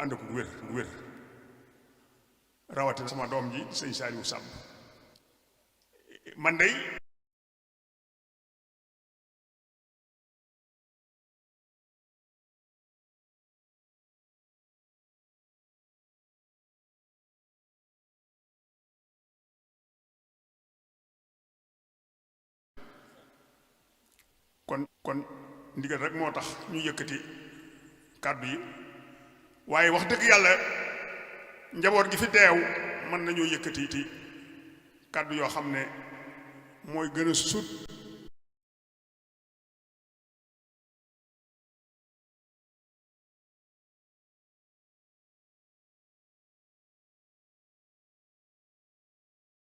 ànd ko wér rawatina sama doom ji sëñ Saliou Samb man day kon ndigal rek moo tax ñu yëkkati kàddu yi waaye wax dëgg yàlla njaboot gi fi teew mën nañoo yëkkati ti kàddu yoo xam ne mooy gën a sut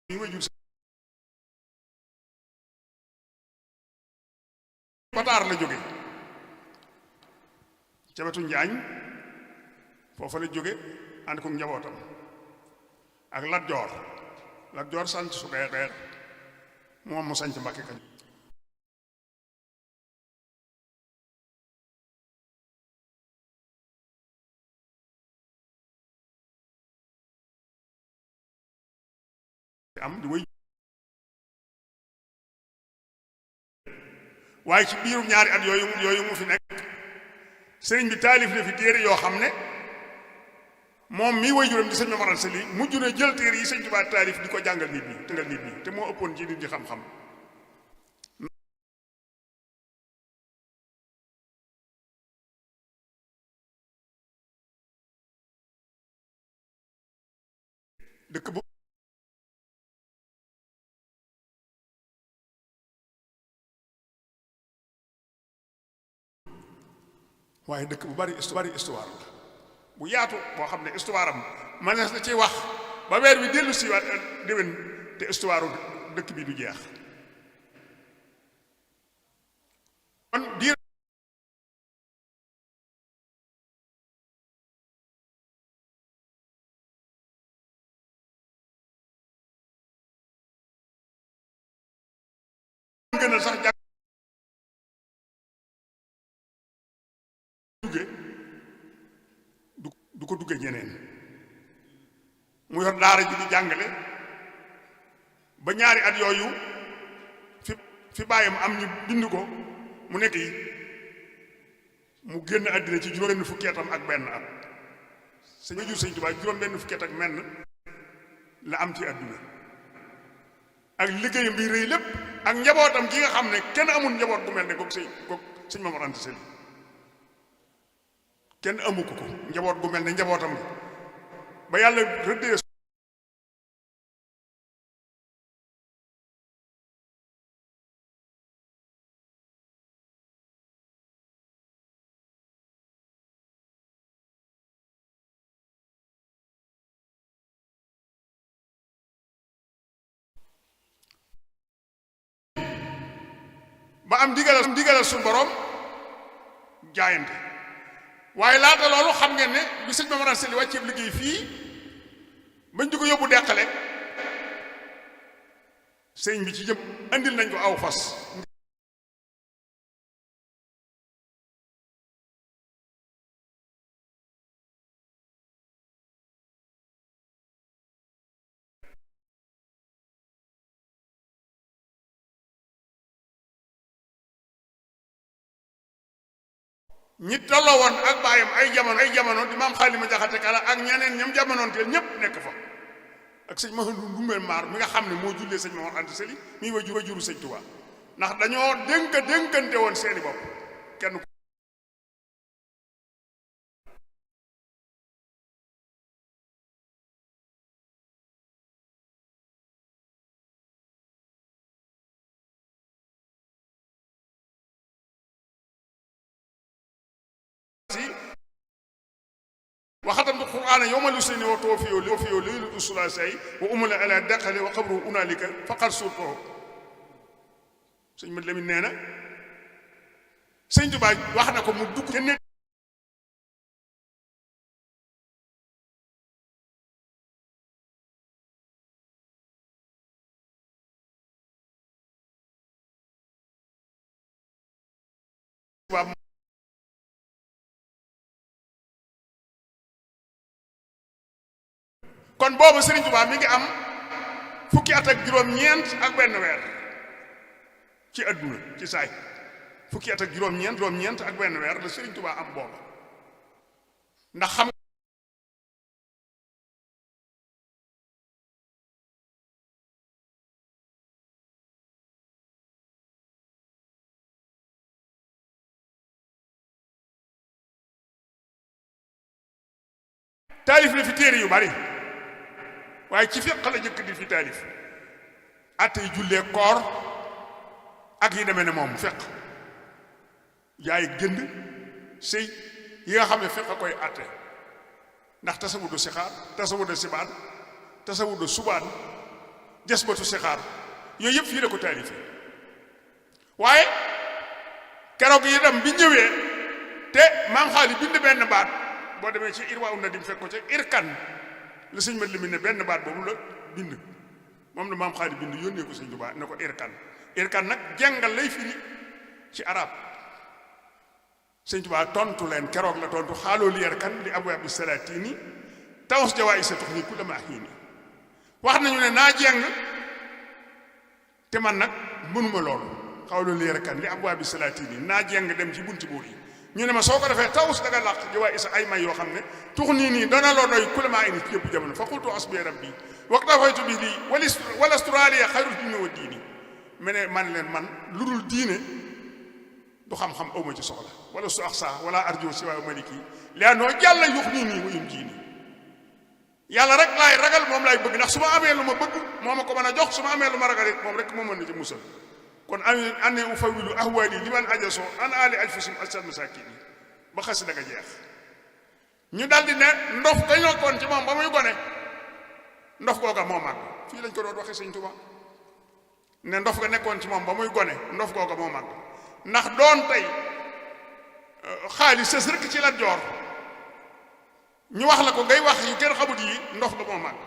yi ma jur Pataar la jóge ca wetu Njaañ foofa la jóge ànd ko njabootam ak Lat Joor sant su deer moom mu sanc Mbàkke Kajoor am di wéy waaye ci biiru ñaari at yooyu mu fi nekk sëriñ bi taalif na fi téere yoo xam ne moom mii way juróom di sëñ Mamar Anta Sali mujj na jël téere yi sëñ Tuubaa taalif di ko jàngal nit ñi te moo ëppoon ci nit ñi xam-xam dëkk bu waaye dëkk bu bari histoire la bu yaatu boo xam ne histoire am manees na ci wax ba weer bi dellu si waat déwén te histoire dëkk bi du jeex kon diir gën a sax du ko dugge ñeneen mu yor daara ji di jàngale ba ñaari at yooyu fi bàyyam am ñu bind ko mu nekk yi mu génn àddina ci juróom benn fukki atam ak benn at sëñ jur sëñ Tuubaa juróom benn fukki at ak menn la am ci àdduna ak liggéeyam bi rëy lépp ak njabootam gi nga xam ne kenn amul njaboot bu mel ne goog sëñ Mamar Anta Sali kenn amu ko njaboot gu mel ne njabootam la ba yàlla rëddee ba am digalal suñu borom jaayante waaye laata loolu xam ngeen ne bi sëñ Mamar Anta Sali wàcceeb liggéey fii bañ di ko yóbbu deqale sëñ bi ci jëm andil nañ ko aw fas ñi tolloo woon ak baayam ay jamono di maam Xaalima Jaxate Kala ak ñeneen ñoom jamonoon teel ñépp nekk fa ak sëñ Mahadou Ndumbé Maar mi nga xam ne moo jullee sëñ Mamar Anta Sali mi wajuru sëñ Tuubaa ndax dañoo dénkante woon seeni bopp kenn وختمت القرآن يوم الاثنين وتوفي ليلة الثلاثاء وأمل على دقل وقبره هنالك فقد صرته sëñ Mat Lamin nee na sëñ Tuubaa wax na ko mu dugg kenn kon boobu Sëriñ Tuubaa mi ngi am fukki at ak juróom-ñeent ak benn weer ci adduna ci saay fukki at ak juróom-ñeent ak benn weer la Sëriñ Tuubaa am booba ndax xam taalif la fi téere yu bari waaye ci fiq la jëkk di fi taalif attey jullee koor ak yi demee ne moom fiq jaay jënd sëy yi nga xam ne fiq a koy atte ndax tasawudu sixaar tasawudu sibaan tasawudu subaan jasbatu sixaar yooyu yëpp fii la ko taalifee waaye keroog yi dem bi ñëwee te maam xaali bind benn baat boo demee ci irwa un na dim fekk ko ci irkan la sëñ mat limin ne benn baat boobu la bind moom la maam xaali bind yónnee ko sëñ Tuubaa ne ko irkan nag jàngal lay firi ci arab sëñ Tuubaa tontu leen keroog la tontu xaaloo li irkan li abwaabi salaatini tawas jawaay sa tox ni ku la ma xiini wax nañu ne naa jàng te man nag mënuma loolu xaaloo li irkan li abwaabi salaatini naa jàng dem ci bunti buur yi ñu ne ma soo ko defee tawus da nga làq jawaay isa ay may yoo xam ne tux nii dana loo doy ku la maa indi ci yëpp jamono fa qultu asbi rabbi waqta faytu bi lii wala australia xayrul diine wa diini me ne man leen man lu dul diine du xam-xam awma ci soxla wala su ax saa wala arjo si waaw maliki lea noo jàlla yux nii wayum jiini yàlla rek laay ragal moom laay bëgg ndax su ma amee lu ma bëgg moo ma ko mën a jox su ma amee lu ma ragal it moom rek moo mën na ci musal kon ane u fawilu ahwaali li man ajaso an ali ajfusim asal masakin yi ba xasi da nga jeex ñu daldi ne ndof ga ñokkoon ci moom ba muy gone ndof googa moo màgg fii lañ ko doon waxe sëñ Tuubaa ne ndof ga nekkoon ci moom ba muy gone ndof googa moo màgg ndax doon tey xaalis sës rek ci Lat Joor ñu wax la ko ngay wax yu kenn xamut yi ndof ga moo màgg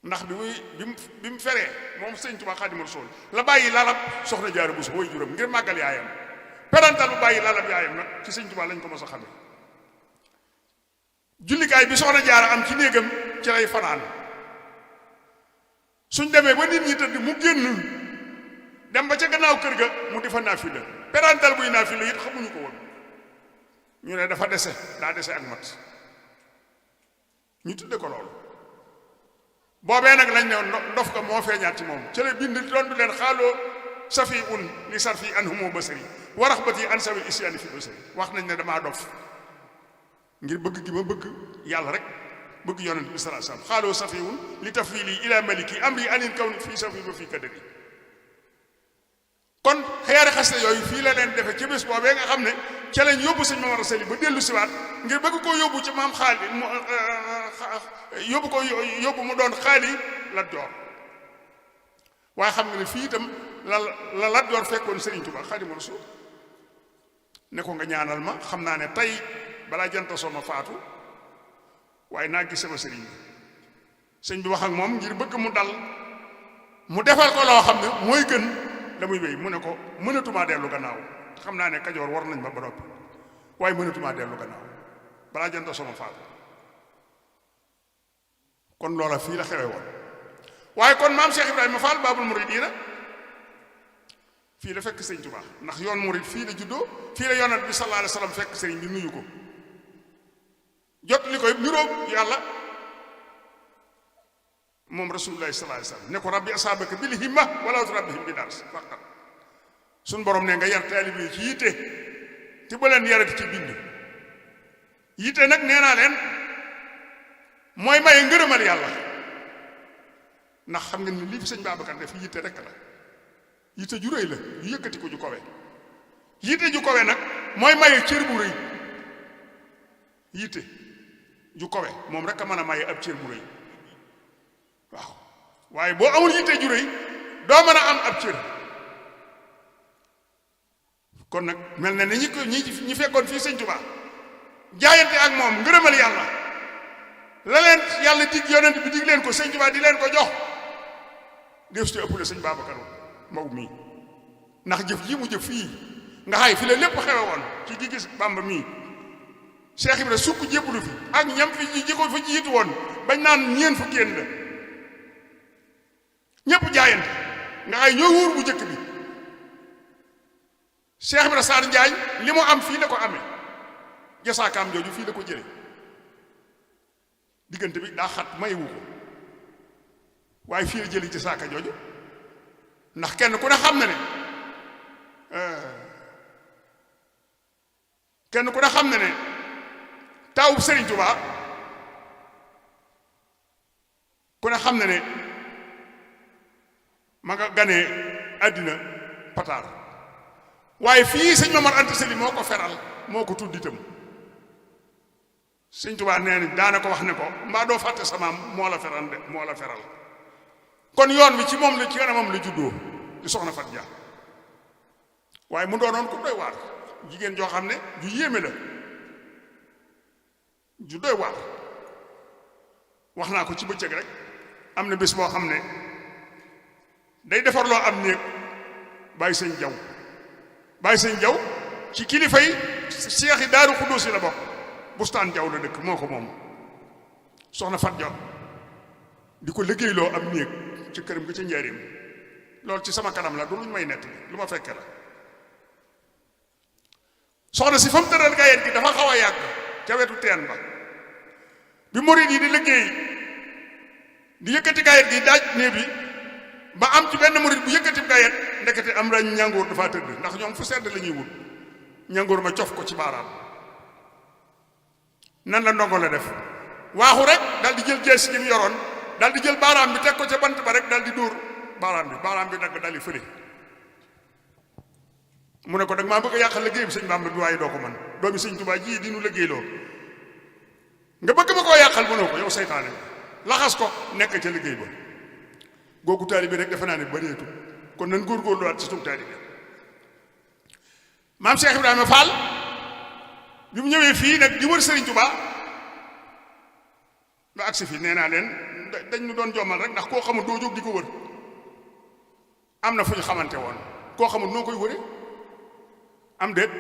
ndax bi mu feree moom sëñ Tuubaa Xaadimu Rasuul la bàyyi lalab soxna Jaara Buso way juróom ngir màggal yaayam perantal bu bàyyi lalab yaayam nag ci sëñ Tuubaa lañ ko mos a xamee jullikaay bi soxna Jaara am ci néegam ci lay fanaan suñ demee ba nit ñi tëdd mu génn dem ba ca gannaaw kër ga mu di fa naafila perantal buy naafila it xamuñu ko woon ñu ne dafa daa dese ak mat ñu tudde ko loolu boobee nag lañ ne ndof ka moo feeñaat ci moom ci la bind doon du leen xaaloo safi un li sarfi an humo basari warax bat yi an sawi isyaani fi basari wax nañ ne damaa dof ngir bëgg gi ma bëgg yàlla rek bëgg yonent bi sallallahu alayhi wasallam xaaloo safi un li tafwili ila maliki amri anil kawni fii safi ba fii kadari kon xeyaari xaste yooyu fii la leen defe ci bés boobee nga xam ne ca lañ yóbbu sëñ Mamar Sali ba dellu siwaat ngir bëgg koo yóbbu ci maam xaali yóbbu mu doon xaali Lat Joor waaye xam nga ne fii itam la Lat Joor fekkoon Sëriñ Tuubaa Xaadimu Rasuul ne ko nga ñaanal ma xam naa ne tey balaa janta soo ma faatu waaye naa gis sama sëriñ bi sëñ bi wax ak moom ngir bëgg mu dal mu defal ko loo xam ne mooy gën la muy wéy mu ne ko mënatumaa dellu gannaaw xam naa ne Kajoor war nañ ma ba noppi waaye mënatumaa dellu gannaaw balaa janta soo ma faatu kon loola fii la xewe woon waaye kon maam Cheikh Ibrahima Fall Baabul Muridiina fii la fekk sëñ Tuubaa ndax yoon murid fii la juddoo fii la yonent bi sallallahu alayhi wa sallam fekk sëriñ bi nuyu ko jot li koy niroog yàlla moom rasulullahi sallallahu alayhi wa sallam ne ko rabbi asaabaka bil himma wala turabbihim bi dars faqat suñ borom ne nga yar taalibe yi ci yitte te ba leen yarati ci bind yitte nag nee naa leen mooy maye ngërëmal yàlla ndax xam nga ni lii fi sëñ Babacar def yitte rek la yitte ju rëy la yu yëkkati ko ju kowe yitte ju kowe nag mooy maye cër bu rëy yitte ju kowe moom rek a mën a maye ab cër bu rëy waaw waaye boo amul yitte ju rëy doo mën a am ab cër kon nag mel na ne ñi fekkoon fii sëñ Tuubaa jaayante ak moom ngërëmal yàlla la leen yàlla dig yonent bi dig leen ko sëñ Tuubaa di leen ko jox def ci ëpp la sëñ Babacar Mbow mii ndax jëf ji mu jëf fii nga xay fi la lépp xewe woon ci gi gis Bàmba mii Cheikh Ibra sukk jébbalu fi ak ñam fi ji ko fa jiitu woon bañ naan ñeen fu génn la ñëpp jaayante nga xay ñoo wóor bu njëkk bi Cheikh Ibra Sarr Njaañ li mu am fii la ko amee jasaakaam jooju fii la ko jële diggante bi daa xat mayewu ko waaye fii la jëli jasaaka jooju ndax kenn ku ne xam na ne kenn ku ne xam na ne taawub Serigne Touba ku ne xam na ne ma nga ganee àddina pataar waaye fii sëñ Mamar Anta Sali moo ko feral moo ko tudd itam sëñ Touba nee na daana ko wax ne ko mbaa doo fàtte samaam moo la feral de moo la feral kon yoon wi ci moom la ci kanamam la juddoo di soxna Fat Dia waaye mu doonoon ku doy waar jigéen joo xam ne ju yéeme la ju doy waar wax naa ko ci bëccëg rek am na bés boo xam ne day defarloo am néeg bàyyi sëñ jaw bàyyi sëñ jaw ci kilifa yi seex yi Daaru Xuddoos la bokk bustaan jaw la dëkk moo ko moom soxna Fat Dia di ko liggéeyloo am néeg ci këram gi ca njaareem loolu ci sama kanam la du luñ may nett lu ma fekke la soxna si fa mu tëral gayet gi dafa xaw a yàgg ca wetu teen ba bi murid yi di liggéey di yëkkati gayet gi daaj néeg bi ba am ci benn murid bu yëkkati gayet ndekete am rañ ñàngoor dafa tëdd ndax ñoom fu sedd la ñuy wut ñàngoor ma cof ko ci baaraam nan la ndongo la def waaxu rek dal di jël jees gi mu yoroon dal di jël baaraam bi teg ko ca bant ba rek dal di dóor baaraam bi dagg dal di fële mu ne ko dag maa bëgg a yàqal liggéey bi sëñ Bamba bi waaye doo ko man doomi sëñ Tuubaa ji di nu liggéeyloo nga bëgg ma koo yàqal mënoo ko yow seytaane laxas ko nekk ca liggéey ba googu taalibe rek defe naa ne bëreetu kon nan góorgóorluwaat ci suñu taalibe maam Cheikh Ibrahima Fall bi mu ñëwee fii nag di wër Sëriñ Tuubaa ba agsi fii nee naa leen dañ ñu doon jommal rek ndax koo xamul doo jóg di ko wër am na fu ñu xamante woon koo xamul noo koy wëre am déet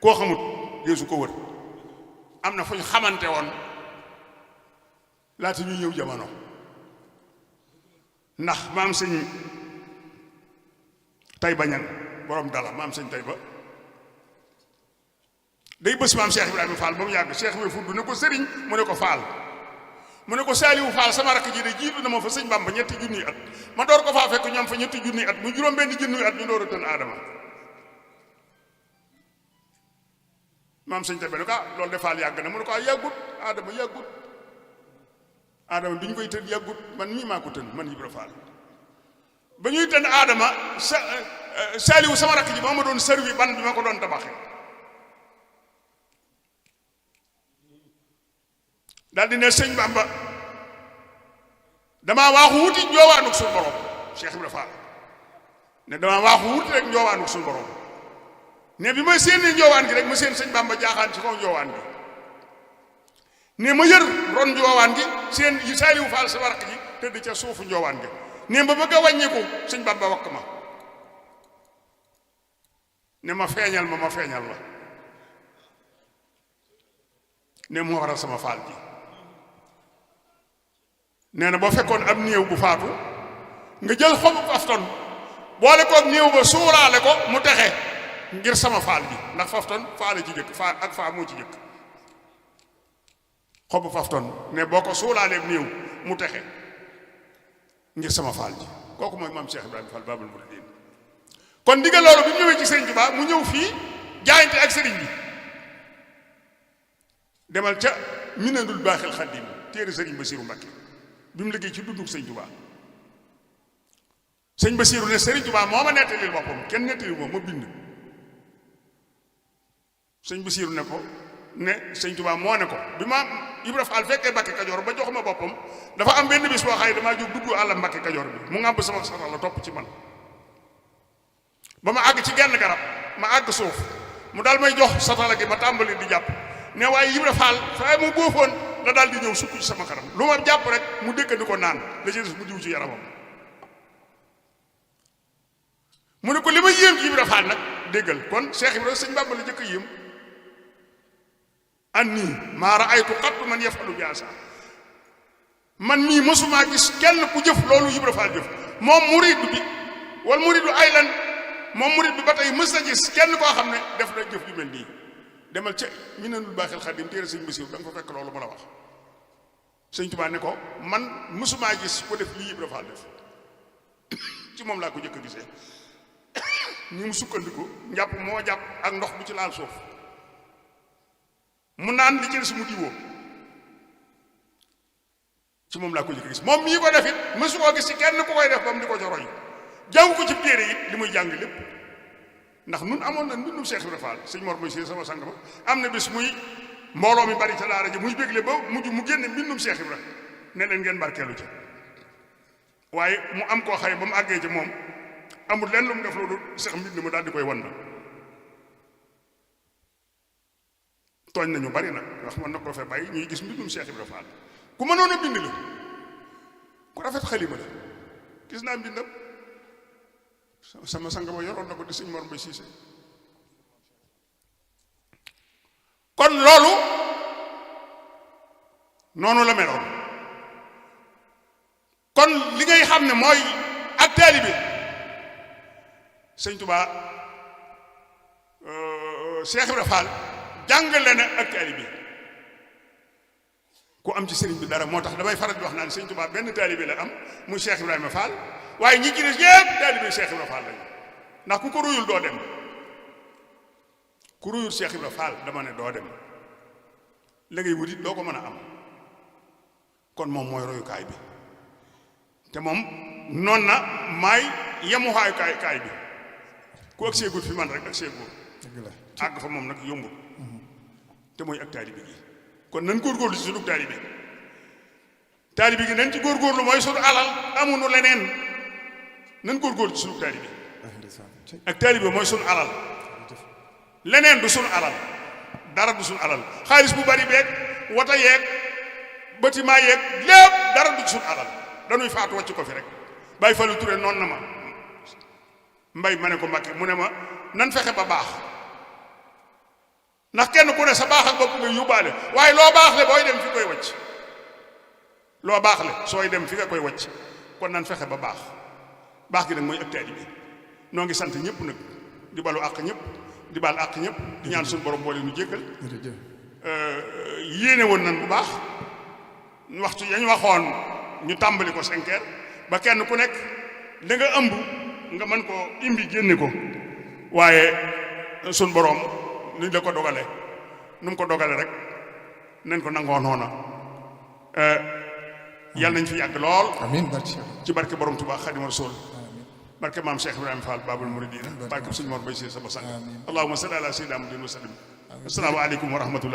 koo xamut yeesu ko wër am na fu ñu xamante woon laata ñuy ñëw jamono ndax maam sëñ Tayba ñan borom dala maam sëñ Tayba day bés maam Cheikh Ibrahima Fall ba mu yàgg Cheikh Ibrahima Fall ne ko sëriñ mu ne ko Fall mu ne ko Saaliwu Fall sama rakk ji de jiitu na ma fa sëñ Bamba ñetti junniy at ma door ko faa fekk ñoom fa ñetti junniy at mu juróom benn junniy at ñu door a tën aadama maam sëñ Tayba ne ko loolu de Fall yàgg na mu ne ko yàggut aadama yàggut aadama bi ñu koy tën yàggut man mii maa ko tën man Ibra Fall ba ñuy tën aadama Saaliwu sama rakk ji moo ma doon servi ban bi ma ko doon tabaxee daal di ne sëñ Bamba damaa waaxu wuti njoowaanuk suñu borom Cheikh Ibra Fall ne damaa waaxu wuti rek njoowaanuk suñu borom ne bi ma séenee njoowaan gi rek ma seen sëñ Bamba jaaxaan ci kaw njoowaan gi ne ma yër ron njoowaan gi seen Saaliwu Fall sa waraq ji tëdd ca suufu njoowaan gi ne ma bëgg a wàññiku sëñ Bamba wakk ma ne ma feeñal la ne moo waral sama faal ji nee na boo fekkoon ab néew bu faatu nga jël xobu fafton boole koog néew ba suuraale ko mu texe ngir sama faal ji ndax fafton faale ci jëkk faa ak faa moo ci jëkk xobu fafton ne boo ko suuraaleeg néew mu texe ngir sama faal ji kooku mooy maam Cheikh Ibrahima Fall Babul Mouridine kon ndigal loolu bi mu ñëwee ci Sëriñ Tuubaa mu ñëw fii jaayante ak sëriñ bi demal ca Minanul Baaxil Xaddim téere sëriñ Basiiru Mbàkke bi mu liggéey ci dundug sëñ Tuubaa sëñ Basiiru ne sëriñ Tuubaa moo ma nettalil boppam kenn nettali moom ma bind sëñ Basiiru ne ko ne sëñ Tuubaa moo ne ko bi ma Ibra Fall fekkee Mbàkke Kajoor ba jox ma boppam dafa am benn bis boo xay damaa jóg dugg àll Mbàkke Kajoor bi mu ngàmb sama satala topp ci man ba ma àgg ci genn garab ma àgg suuf mu daal may jox satala gi ma tàmbali di jàpp ne waaye Ibra Fall fa mu bóofoon la daal di ñëw sukk ci sama kanam lu ma jàpp rek mu dëkkandi ko naan la ci des mu diw ci yaramam mu ne ko li ma yéem ci Ibra Fall nag déggal kon Cheikh Ibra sëñ Bamba la jëkk a yéem anni maa raaytu qattu man yafalu bi asa man mii mësumaa gis kenn ku jëf loolu Ibra Fall jëf moom murid bi wal muridu aylan moom murid bi ba tey mës na gis kenn koo xam ne def na jëf ju mel nii demal ca Minanul Baaxil Xadim téere sëñ Basiru da nga fa fekk loolu ma la wax sëñ Tuubaa ne ko man mësumaa gis ko def lii Ibra Fall def ci moom laa ko jëkk a gisee ñu mu sukkandiku njàpp moo jàpp ak ndox bu ci laal suuf mu naan li ci des mu diwoo ci moom laa ko jëkk a gis moom mii ko def it mësu koo gis ci kenn ku koy def ba mu di ko ca roy jàng ko ci téere it li muy jàng lépp ndax nun amoon na mbindum Cheikh Ibra Fall sëñ Mor Boy si sama sang ba am na bés muy mbooloo mi bari ca daara ji muy bégle ba mujj mu génne mbindum Cheikh Ibra ne leen ngeen barkeelu ci waaye mu am koo xaye ba mu àggee ci moom amul lenn lu mu def loolu sax mbind mu daal di koy wan na tooñ nañu bari nag wax man na ko fe bàyyi ñuy gis mbindum Cheikh Ibra Fall ku mënoon a bind la ku rafet xalima la gis naa mbindam sama sang ba yoroon na ko di sëñ Mor Mbay Siise kon loolu noonu la meloon kon li ngay xam ne mooy ak taalibe sëñ Tuubaa Cheikh Ibra Fall jàngale na ak taalibe ku am ci sëriñ bi dara moo tax damay faral di wax naan sëñ Tuubaa benn taalibe la am muy Cheikh Ibrahima Fall waaye ñi ci des yépp taalibe Cheikh Ibra Fall lañu ndax ku ko ruyul doo dem ku ruyul Cheikh Ibra Fall dama ne doo dem la ngay wutit doo ko mën a am kon moom mooy royukaay bi te moom noon na maay yemuwaayu kaay bi ku ak seegul fi man rek ak seegul àgg fa moom nag yombul te mooy ak taalibe gi kon nan góorgóorlu ci sunu taalibe gi nañ ci góorgóorlu mooy sunu alal amuñu leneen nan góorgóorlu ci sunu taalibe ak taalibe mooy sunu alal leneen du sunu alal dara du sunu alal xaalis bu bari beeg wata yeeg bâtiment yeeg lépp dara du sunu alal dañuy faatu wàcc ko fi rek Baye Fallou Touré noonu na ma mbay ma ne ko Mbàkke mu ne ma nan fexe ba baax ndax kenn ku ne sa baax ak bopp nga yóbbaale waaye loo baax le booy dem fi koy wàcc loo baax le sooy dem fi nga koy wàcc kon nan fexe ba baax gi nag mooy ak taalibe bi noo ngi sant ñëpp nag di balu àq ñëpp di baal àq ñëpp di ñaan suñu borom boole nu jéggal yéene woon nan bu baax waxtu yañ waxoon ñu tàmbali ko 5 heures ba kenn ku nekk da nga ëmb nga mën koo imbi génne ko waaye suñu borom ni la ko dogale nu mu ko dogale rek nañ ko nangoo noona yàlla nañ fi yàgg lool amiin ci barke borom Tuubaa Xaadimu Rasuul barke maam Cheikh Ibrahima Fall Babul Muridiina barke sëñ Mor Bay Si sama sang allahumma salli ala sayyidina Muhammadin wa sallim assalaamu aleykum wa rahmatullah